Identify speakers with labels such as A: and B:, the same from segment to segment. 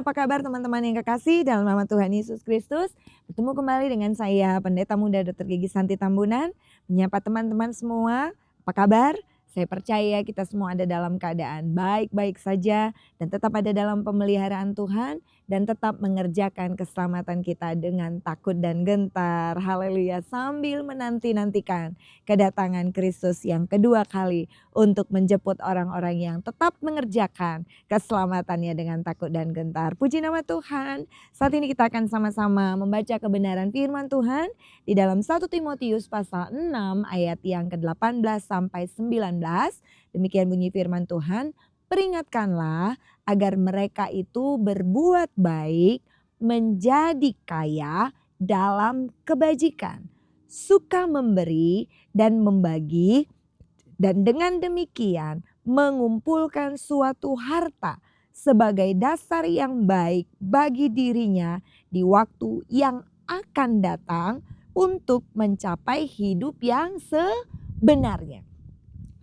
A: apa kabar teman-teman yang kekasih dalam nama Tuhan Yesus Kristus? Bertemu kembali dengan saya Pendeta Muda Dr. Gigi Santi Tambunan, menyapa teman-teman semua. Apa kabar? Saya percaya kita semua ada dalam keadaan baik-baik saja dan tetap ada dalam pemeliharaan Tuhan dan tetap mengerjakan keselamatan kita dengan takut dan gentar. Haleluya, sambil menanti-nantikan kedatangan Kristus yang kedua kali untuk menjemput orang-orang yang tetap mengerjakan keselamatannya dengan takut dan gentar. Puji nama Tuhan. Saat ini kita akan sama-sama membaca kebenaran firman Tuhan di dalam 1 Timotius pasal 6 ayat yang ke-18 sampai 19. Demikian bunyi firman Tuhan. Peringatkanlah agar mereka itu berbuat baik, menjadi kaya dalam kebajikan, suka memberi dan membagi, dan dengan demikian mengumpulkan suatu harta sebagai dasar yang baik bagi dirinya di waktu yang akan datang untuk mencapai hidup yang sebenarnya.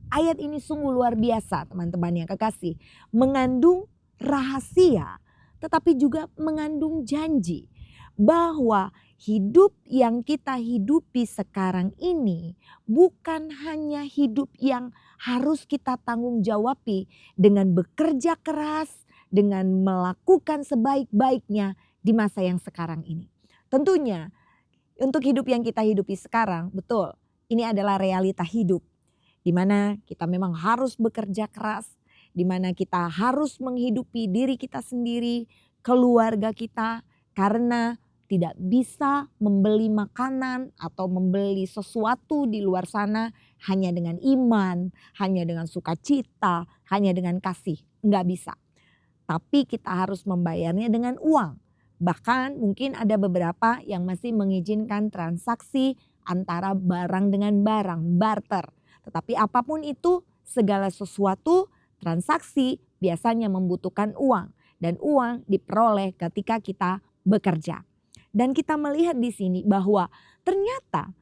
A: Ayat ini sungguh luar biasa teman-teman yang kekasih. Mengandung rahasia tetapi juga mengandung janji bahwa hidup yang kita hidupi sekarang ini bukan hanya hidup yang harus kita tanggung jawabi dengan bekerja keras, dengan melakukan sebaik-baiknya di masa yang sekarang ini. Tentunya untuk hidup yang kita hidupi sekarang, betul, ini adalah realita hidup. Di mana kita memang harus bekerja keras, di mana kita harus menghidupi diri kita sendiri, keluarga kita, karena tidak bisa membeli makanan atau membeli sesuatu di luar sana hanya dengan iman, hanya dengan sukacita, hanya dengan kasih. Enggak bisa. Tapi kita harus membayarnya dengan uang. Bahkan mungkin ada beberapa yang masih mengizinkan transaksi antara barang dengan barang, barter. Tetapi apapun itu, segala sesuatu transaksi biasanya membutuhkan uang. Dan uang diperoleh ketika kita bekerja. Dan kita melihat di sini bahwa ternyata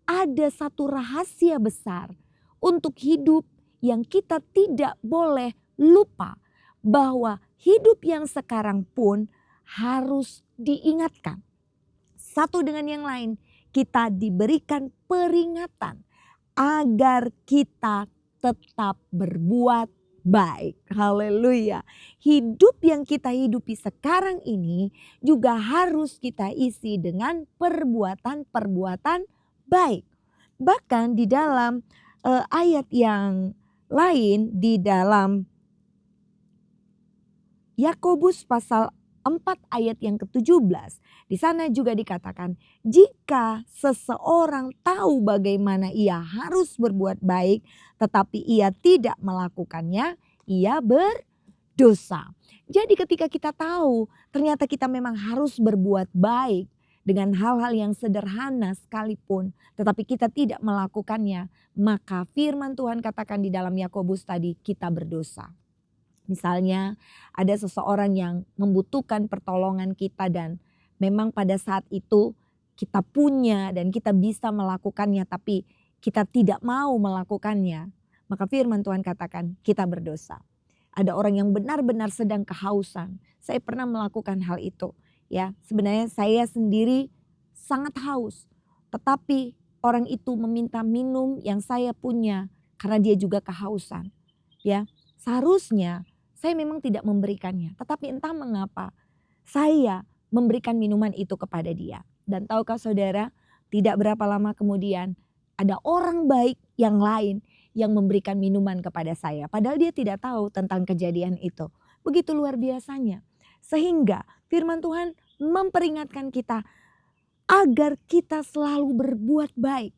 A: ada satu rahasia besar untuk hidup yang kita tidak boleh lupa. Bahwa hidup yang sekarang pun harus diingatkan. Satu dengan yang lain, kita diberikan peringatan agar kita tetap berbuat baik. Haleluya. Hidup yang kita hidupi sekarang ini juga harus kita isi dengan perbuatan-perbuatan baik. Bahkan di dalam ayat yang lain di dalam Yakobus pasal 4 ayat yang ke-17. Di sana juga dikatakan, jika seseorang tahu bagaimana ia harus berbuat baik tetapi ia tidak melakukannya, ia berdosa. Jadi ketika kita tahu ternyata kita memang harus berbuat baik dengan hal-hal yang sederhana sekalipun, tetapi kita tidak melakukannya, maka firman Tuhan katakan di dalam Yakobus tadi, kita berdosa. Misalnya ada seseorang yang membutuhkan pertolongan kita dan memang pada saat itu kita punya dan kita bisa melakukannya tapi kita tidak mau melakukannya. Maka firman Tuhan katakan kita berdosa. Ada orang yang benar-benar sedang kehausan. Saya pernah melakukan hal itu. Ya, sebenarnya saya sendiri sangat haus. Tetapi orang itu meminta minum yang saya punya karena dia juga kehausan. Ya, seharusnya saya memang tidak memberikannya, tetapi entah mengapa saya memberikan minuman itu kepada dia. Dan tahukah saudara, tidak berapa lama kemudian ada orang baik yang lain yang memberikan minuman kepada saya. Padahal dia tidak tahu tentang kejadian itu. Begitu luar biasanya. Sehingga firman Tuhan memperingatkan kita agar kita selalu berbuat baik.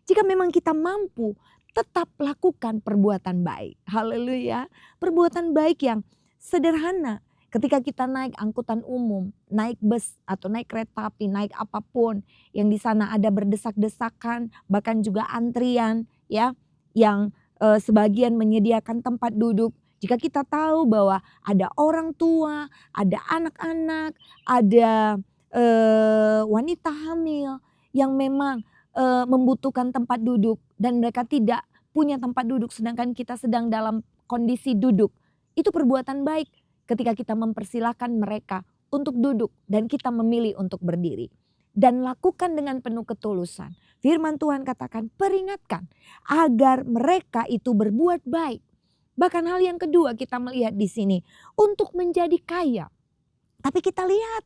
A: Jika memang kita mampu, tetap lakukan perbuatan baik. Haleluya. Perbuatan baik yang sederhana. Ketika kita naik angkutan umum, naik bus atau naik kereta api, naik apapun yang di sana ada berdesak-desakan, bahkan juga antrian ya, yang sebagian menyediakan tempat duduk. Jika kita tahu bahwa ada orang tua, ada anak-anak, ada wanita hamil yang memang membutuhkan tempat duduk dan mereka tidak punya tempat duduk sedangkan kita sedang dalam kondisi duduk. Itu perbuatan baik ketika kita mempersilahkan mereka untuk duduk dan kita memilih untuk berdiri. Dan lakukan dengan penuh ketulusan. Firman Tuhan katakan, peringatkan agar mereka itu berbuat baik. Bahkan hal yang kedua kita melihat di sini, untuk menjadi kaya. Tapi kita lihat,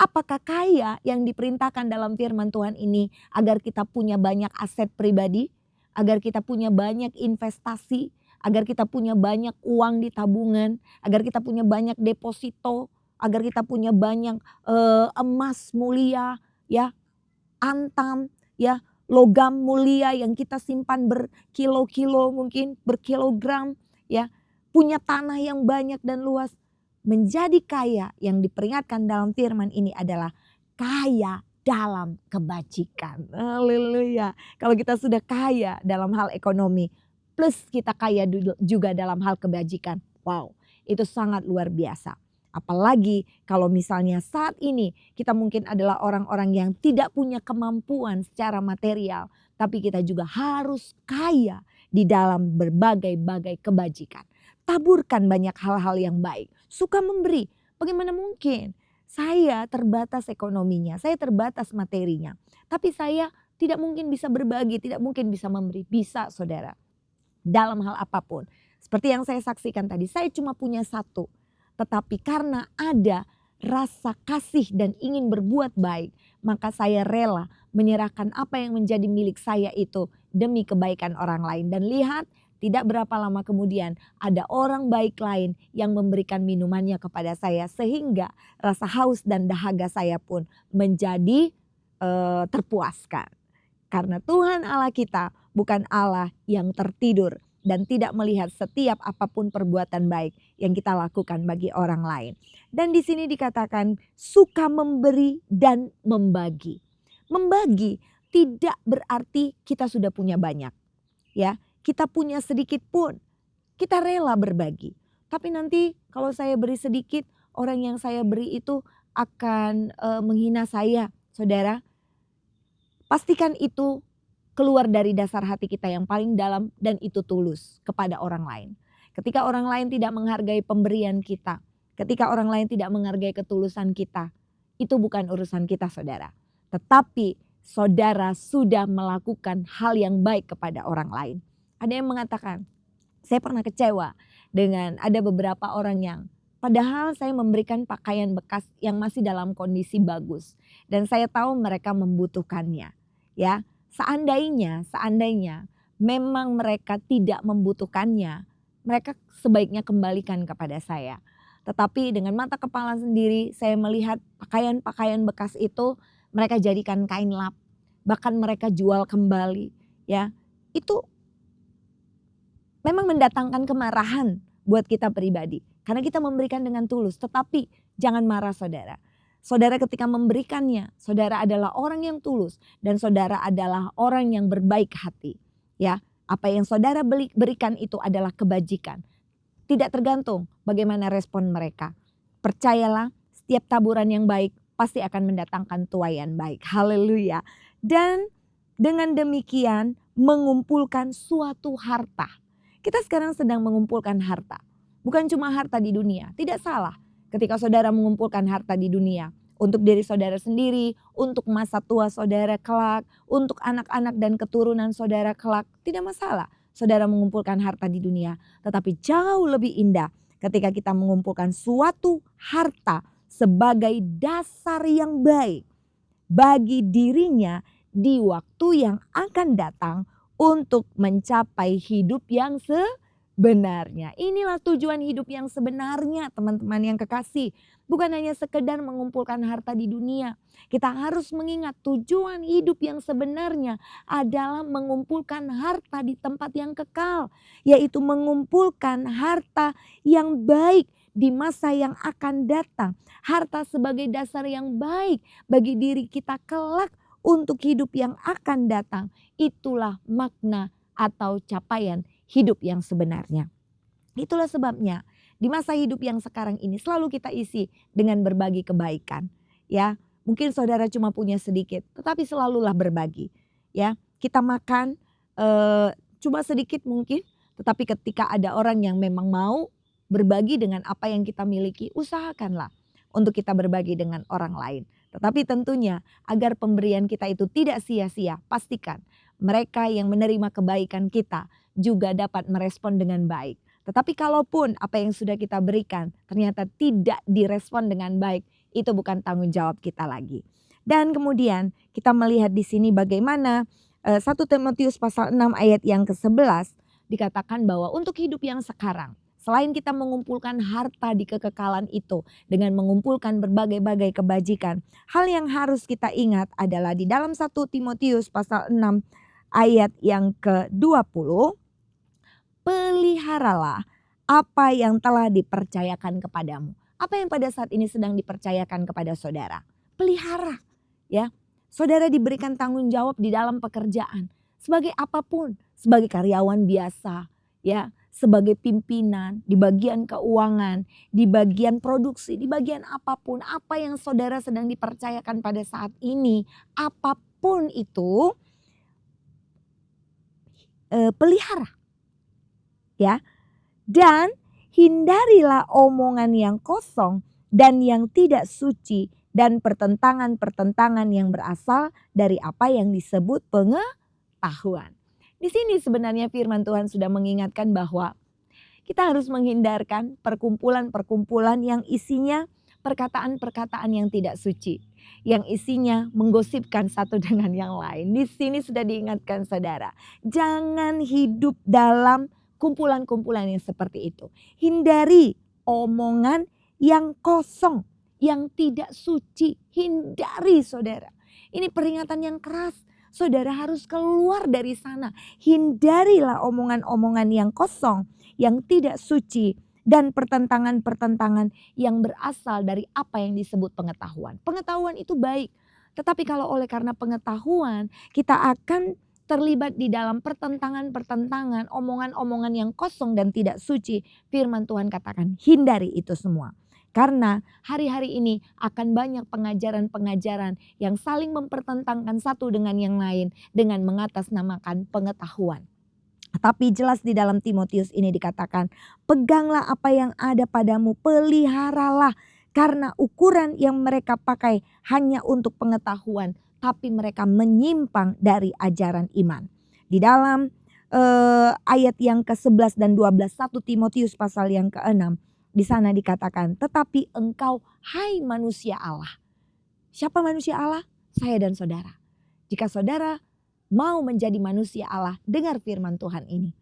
A: apakah kaya yang diperintahkan dalam firman Tuhan ini agar kita punya banyak aset pribadi, agar kita punya banyak investasi, agar kita punya banyak uang di tabungan, agar kita punya banyak deposito, agar kita punya banyak emas mulia, ya, antam, ya, logam mulia yang kita simpan berkilo-kilo, mungkin berkilogram, ya, punya tanah yang banyak dan luas. Menjadi kaya yang diperingatkan dalam firman ini adalah kaya dalam kebajikan. Haleluya. Kalau kita sudah kaya dalam hal ekonomi, plus kita kaya juga dalam hal kebajikan. Wow, itu sangat luar biasa. Apalagi kalau misalnya saat ini kita mungkin adalah orang-orang yang tidak punya kemampuan secara material. Tapi kita juga harus kaya di dalam berbagai-bagai kebajikan. Taburkan banyak hal-hal yang baik. Suka memberi. Bagaimana mungkin? Saya terbatas ekonominya, saya terbatas materinya. Tapi saya tidak mungkin bisa berbagi, tidak mungkin bisa memberi. Bisa saudara. Dalam hal apapun. Seperti yang saya saksikan tadi, saya cuma punya satu. Tetapi karena ada rasa kasih dan ingin berbuat baik, maka saya rela menyerahkan apa yang menjadi milik saya itu demi kebaikan orang lain. Dan lihat, tidak berapa lama kemudian ada orang baik lain yang memberikan minumannya kepada saya. Sehingga rasa haus dan dahaga saya pun menjadi terpuaskan. Karena Tuhan Allah kita bukan Allah yang tertidur dan tidak melihat setiap apapun perbuatan baik yang kita lakukan bagi orang lain. Dan di sini dikatakan suka memberi dan membagi. Membagi tidak berarti kita sudah punya banyak. Ya, kita punya sedikit pun kita rela berbagi. Tapi nanti kalau saya beri sedikit, orang yang saya beri itu akan menghina saya, saudara. Pastikan itu keluar dari dasar hati kita yang paling dalam dan itu tulus kepada orang lain. Ketika orang lain tidak menghargai pemberian kita, ketika orang lain tidak menghargai ketulusan kita, itu bukan urusan kita saudara. Tetapi saudara sudah melakukan hal yang baik kepada orang lain. Ada yang mengatakan, saya pernah kecewa dengan ada beberapa orang yang padahal saya memberikan pakaian bekas yang masih dalam kondisi bagus. Dan saya tahu mereka membutuhkannya. Ya, seandainya memang mereka tidak membutuhkannya, mereka sebaiknya kembalikan kepada saya. Tetapi dengan mata kepala sendiri saya melihat pakaian-pakaian bekas itu mereka jadikan kain lap. Bahkan mereka jual kembali. Ya, itu memang mendatangkan kemarahan buat kita pribadi. Karena kita memberikan dengan tulus. Tetapi jangan marah saudara. Saudara ketika memberikannya, saudara adalah orang yang tulus. Dan saudara adalah orang yang berbaik hati. Ya, apa yang saudara berikan itu adalah kebajikan. Tidak tergantung bagaimana respon mereka. Percayalah, setiap taburan yang baik pasti akan mendatangkan tuaian baik. Haleluya. Dan dengan demikian mengumpulkan suatu harta. Kita sekarang sedang mengumpulkan harta. Bukan cuma harta di dunia. Tidak salah ketika saudara mengumpulkan harta di dunia. Untuk diri saudara sendiri, untuk masa tua saudara kelak, untuk anak-anak dan keturunan saudara kelak. Tidak masalah saudara mengumpulkan harta di dunia. Tetapi jauh lebih indah ketika kita mengumpulkan suatu harta sebagai dasar yang baik bagi dirinya di waktu yang akan datang untuk mencapai hidup yang sebenarnya. Inilah tujuan hidup yang sebenarnya teman-teman yang kekasih. Bukan hanya sekedar mengumpulkan harta di dunia. Kita harus mengingat tujuan hidup yang sebenarnya adalah mengumpulkan harta di tempat yang kekal. Yaitu mengumpulkan harta yang baik di masa yang akan datang. Harta sebagai dasar yang baik bagi diri kita kelak untuk hidup yang akan datang. Itulah makna atau capaian hidup yang sebenarnya. Itulah sebabnya di masa hidup yang sekarang ini selalu kita isi dengan berbagi kebaikan. Ya, mungkin saudara cuma punya sedikit, tetapi selalulah berbagi. Ya, kita makan cuma sedikit mungkin, tetapi ketika ada orang yang memang mau berbagi dengan apa yang kita miliki, usahakanlah untuk kita berbagi dengan orang lain. Tetapi tentunya agar pemberian kita itu tidak sia-sia, pastikan mereka yang menerima kebaikan kita juga dapat merespon dengan baik. Tetapi kalaupun apa yang sudah kita berikan ternyata tidak direspon dengan baik, itu bukan tanggung jawab kita lagi. Dan kemudian kita melihat di sini bagaimana 1 Timotius pasal 6 ayat yang ke-11 dikatakan bahwa untuk hidup yang sekarang, selain kita mengumpulkan harta di kekekalan itu dengan mengumpulkan berbagai-bagai kebajikan, hal yang harus kita ingat adalah di dalam 1 Timotius pasal 6 ayat yang ke-20, peliharalah apa yang telah dipercayakan kepadamu. Apa yang pada saat ini sedang dipercayakan kepada saudara? Pelihara, ya. Saudara diberikan tanggung jawab di dalam pekerjaan. Sebagai apapun, sebagai karyawan biasa, ya, sebagai pimpinan, di bagian keuangan, di bagian produksi, di bagian apapun, apa yang saudara sedang dipercayakan pada saat ini, apapun itu, pelihara. Ya, dan hindarilah omongan yang kosong dan yang tidak suci dan pertentangan-pertentangan yang berasal dari apa yang disebut pengetahuan. Di sini sebenarnya firman Tuhan sudah mengingatkan bahwa kita harus menghindarkan perkumpulan-perkumpulan yang isinya perkataan-perkataan yang tidak suci, yang isinya menggosipkan satu dengan yang lain. Di sini sudah diingatkan saudara, jangan hidup dalam kumpulan-kumpulan yang seperti itu. Hindari omongan yang kosong, yang tidak suci. Hindari saudara. Ini peringatan yang keras. Saudara harus keluar dari sana. Hindarilah omongan-omongan yang kosong, yang tidak suci. Dan pertentangan-pertentangan yang berasal dari apa yang disebut pengetahuan. Pengetahuan itu baik. Tetapi kalau oleh karena pengetahuan kita akan terlibat di dalam pertentangan-pertentangan, omongan-omongan yang kosong dan tidak suci. Firman Tuhan katakan hindari itu semua. Karena hari-hari ini akan banyak pengajaran-pengajaran yang saling mempertentangkan satu dengan yang lain dengan mengatasnamakan pengetahuan. Tapi jelas di dalam Timotius ini dikatakan, peganglah apa yang ada padamu, peliharalah. Karena ukuran yang mereka pakai hanya untuk pengetahuan, tapi mereka menyimpang dari ajaran iman. Di dalam ayat yang ke-11 dan 12 1 Timotius pasal yang ke-6, di sana dikatakan, tetapi engkau hai manusia Allah. Siapa manusia Allah? Saya dan saudara. Jika saudara mau menjadi manusia Allah, dengar firman Tuhan ini.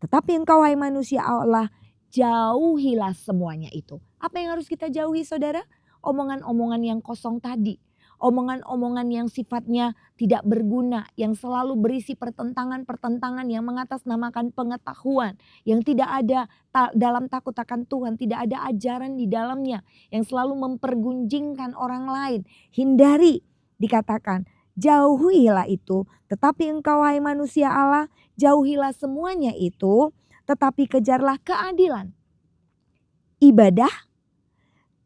A: Tetapi engkau hai manusia Allah, jauhilah semuanya itu. Apa yang harus kita jauhi saudara? Omongan-omongan yang kosong tadi. Omongan-omongan yang sifatnya tidak berguna, yang selalu berisi pertentangan-pertentangan yang mengatasnamakan pengetahuan, yang tidak ada dalam takut akan Tuhan, tidak ada ajaran di dalamnya, yang selalu mempergunjingkan orang lain. Hindari, dikatakan, jauhilah itu. Tetapi engkau hai manusia Allah, jauhilah semuanya itu, tetapi kejarlah keadilan, ibadah,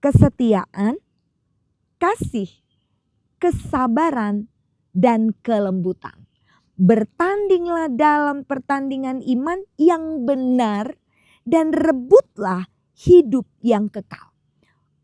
A: kesetiaan, kasih, kesabaran, dan kelembutan. Bertandinglah dalam pertandingan iman yang benar dan rebutlah hidup yang kekal.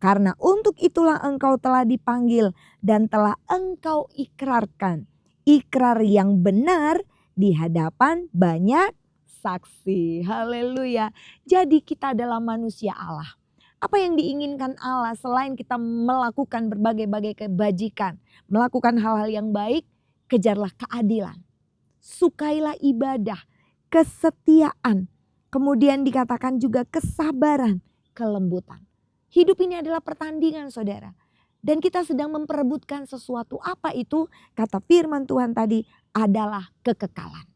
A: Karena untuk itulah engkau telah dipanggil dan telah engkau ikrarkan ikrar yang benar di hadapan banyak saksi. Haleluya. Jadi kita adalah manusia Allah. Apa yang diinginkan Allah selain kita melakukan berbagai-bagai kebajikan, melakukan hal-hal yang baik, kejarlah keadilan, sukailah ibadah, kesetiaan, kemudian dikatakan juga kesabaran, kelembutan. Hidup ini adalah pertandingan saudara. Dan kita sedang memperebutkan sesuatu. Apa itu? Kata firman Tuhan tadi adalah kekekalan.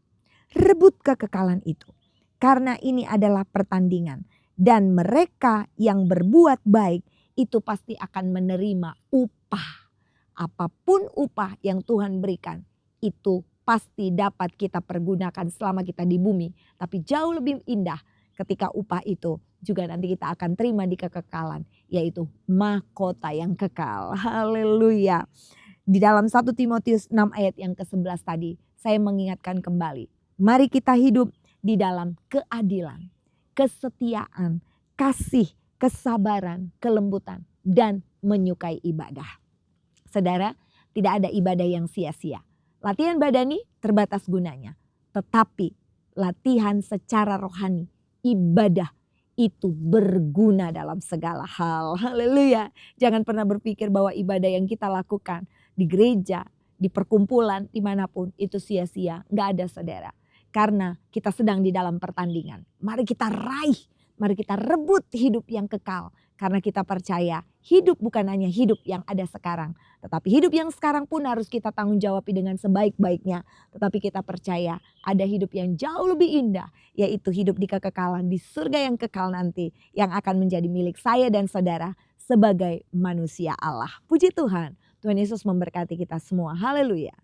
A: Rebut kekekalan itu. Karena ini adalah pertandingan. Dan mereka yang berbuat baik itu pasti akan menerima upah. Apapun upah yang Tuhan berikan itu pasti dapat kita pergunakan selama kita di bumi. Tapi jauh lebih indah ketika upah itu juga nanti kita akan terima di kekekalan. Yaitu mahkota yang kekal. Haleluya. Di dalam 1 Timotius 6 ayat yang ke-11 tadi saya mengingatkan kembali. Mari kita hidup di dalam keadilan, kesetiaan, kasih, kesabaran, kelembutan, dan menyukai ibadah. Saudara, tidak ada ibadah yang sia-sia. Latihan badani terbatas gunanya. Tetapi latihan secara rohani, ibadah itu berguna dalam segala hal. Haleluya. Jangan pernah berpikir bahwa ibadah yang kita lakukan di gereja, di perkumpulan, dimanapun itu sia-sia. Nggak ada saudara. Karena kita sedang di dalam pertandingan. Mari kita raih, mari kita rebut hidup yang kekal. Karena kita percaya hidup bukan hanya hidup yang ada sekarang. Tetapi hidup yang sekarang pun harus kita tanggung jawabi dengan sebaik-baiknya. Tetapi kita percaya ada hidup yang jauh lebih indah. Yaitu hidup di kekekalan di surga yang kekal nanti. Yang akan menjadi milik saya dan saudara sebagai manusia Allah. Puji Tuhan. Tuhan Yesus memberkati kita semua. Haleluya.